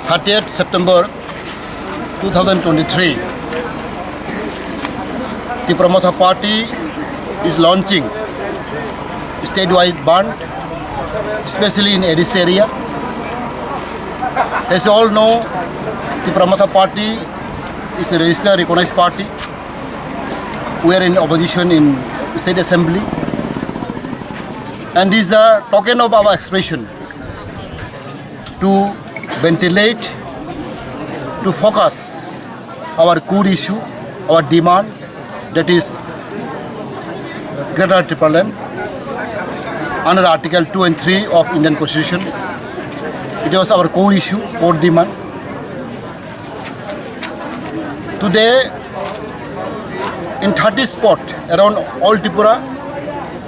30th September 2023, the Tiprasa party is launching statewide band, especially in Addis area. As you all know, the Tiprasa party is a registered recognized party. We are in opposition in State Assembly, and this is a token of our expression to ventilate, to focus our core issue, our demand, that is Greater Triple Land under Article 2 and 3 of Indian Constitution. It was our core issue, core demand. Today, in 30 spots around all Tripura,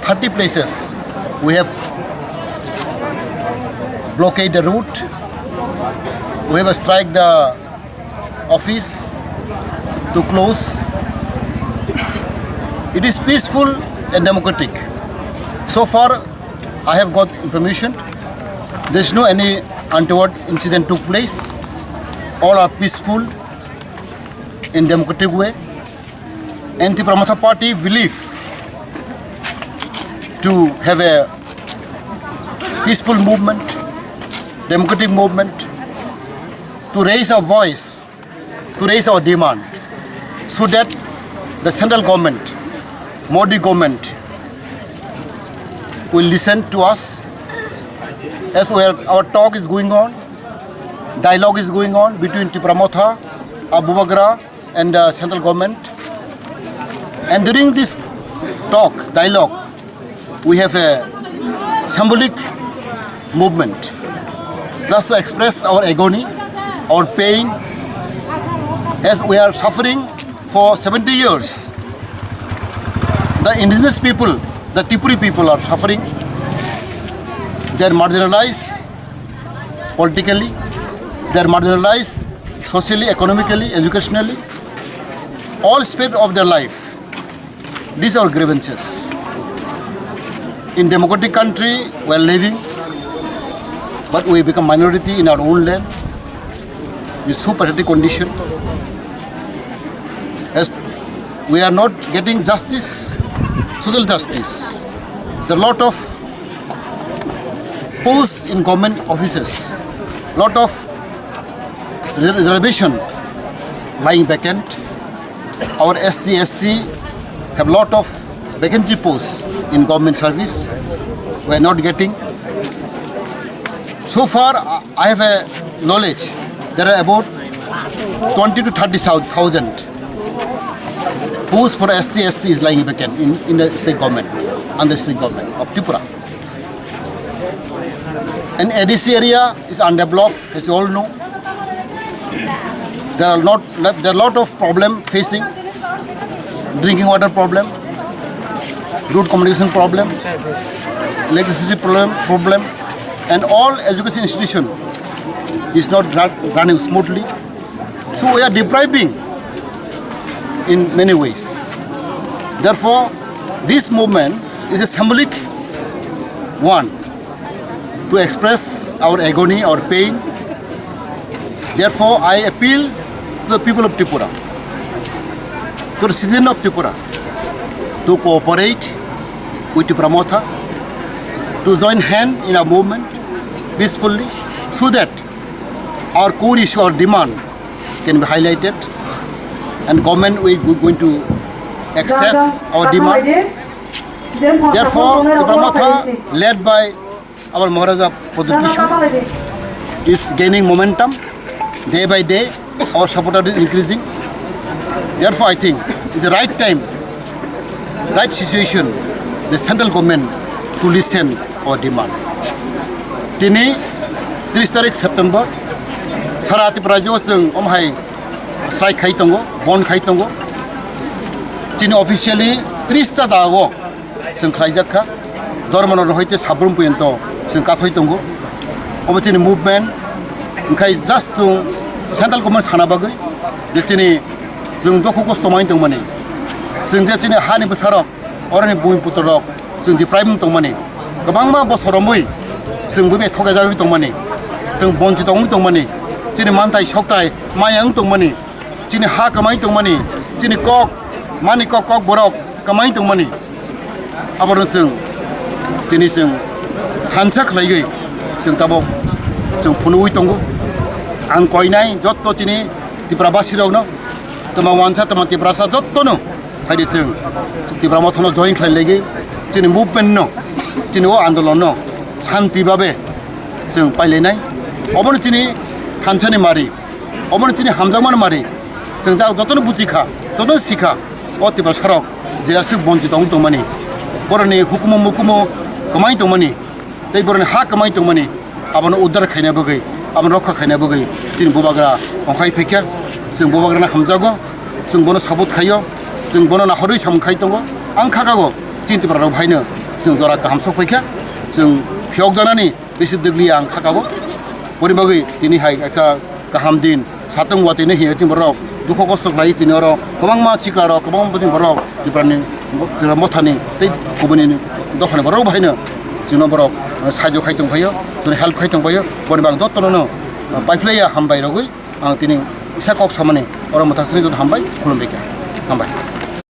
30 places, we have blockade the route. We have strike the office to close. It is peaceful and democratic. So far, I have got information. There is no any untoward incident took place. All are peaceful in democratic way. And the Tiprasa party believe to have a peaceful movement, democratic movement, to raise our voice, to raise our demand, so that the central government, Modi government, will listen to us. As our talk is going on, dialogue is going on between Tiprasa, Abu Bagra, and the central government. And during this talk, dialogue, we have a symbolic movement just to express our agony, our pain, as we are suffering for 70 years. The indigenous people, the Tipuri people are suffering. They are marginalized politically, they are marginalized socially, economically, educationally, all aspects of their life. These are grievances. In democratic country, we are living, but we become minority in our own land. This so pathetic condition. As we are not getting justice, social justice. There are a lot of posts in government offices, lot of reservation lying vacant. Our ST, SC have lot of vacancy posts in government service. We are not getting. So far, I have a knowledge. There are about 20 to 30,000 posts for ST, SC is lying vacant in the state government, under the state government of Tripura. And Addis area is undeveloped, as you all know. There are a lot of problem facing, drinking water problem, road communication problem, electricity problem, and all education institution is not running smoothly. So we are depriving in many ways. Therefore, this movement is a symbolic one to express our agony, our pain. Therefore, I appeal to the people of Tripura, to the citizens of Tripura, to cooperate with Tiprasa, to join hand in our movement peacefully, so that our core issue, our demand can be highlighted, and government is going to accept our demand. Therefore, Tiprasa, led by our Maharaja Padukishu, is gaining momentum day by day. Our supporter is increasing. Therefore, I think it's the right time, right situation, the central government to listen our demand. Tini 30 September, Sara Tiprasa जों omhai strike khai tongo, bond khai tongo. Tini officially 30 ta dago जों खालायजाखा. Dormanor hoite sabrum puyento जों kathoi tongo. Omo tini movement ओंखाय just to central government सानाबागै J tini जों दुखु खस्थ' मानि दंमाने जों जे tini हानि बोसारक अरनि बुइन पुत्रक जों deprive दंमाने गोबां मा बोसोराव मै जोंबो बे थगायजाबाय दंमाने जों बन्चित दंमाने Chini mantai soktai mayang tungmani chini ha kamai tungmani chini kok mani kok borok kamai tungmani abar sing chini sing Thansa khlaigai sing tabok sing phunui tongo ang koinai jotto chini Tiprabasi rogno tama wansa tama Tiprasa jotto no haidi sing Tipramothno join khlailegi chini movement no chini o andolon no shanti babe sing pailenai obon chini Thansani mari obon chini hamjangman mari sing ja jotto bujikha jotto sikha o Tiprasa rok je asuk bonji tong tongmani boroni hukumu mukumu kamai tongmani tei boroni ha kamai tongmani abon uddar khaina bagai abon rokha khaina bagai chini bobagra ongkhai phekya sing bobagra na hamjago sing bono sabut khayo sing bono na horoi sam khai tongo ang khakago chini Tiprara bhaino sing jora kaham sok phekya sing phiok janani besi degli ang khakago bori bagai tini hai eka kaham din satong wati ne hi ching borok dukho kosok lai tini oro komang ma chiklaro komang bodin borok Tiprani Mothani tei kubuni dokhane borok bhaino chino borok sajo khai tong phayo chini help khai tong phayo boni bang dottono no paifleya hambai rogoi ang tini isa kok samane oro mothasni jod hambai khulum beka hambai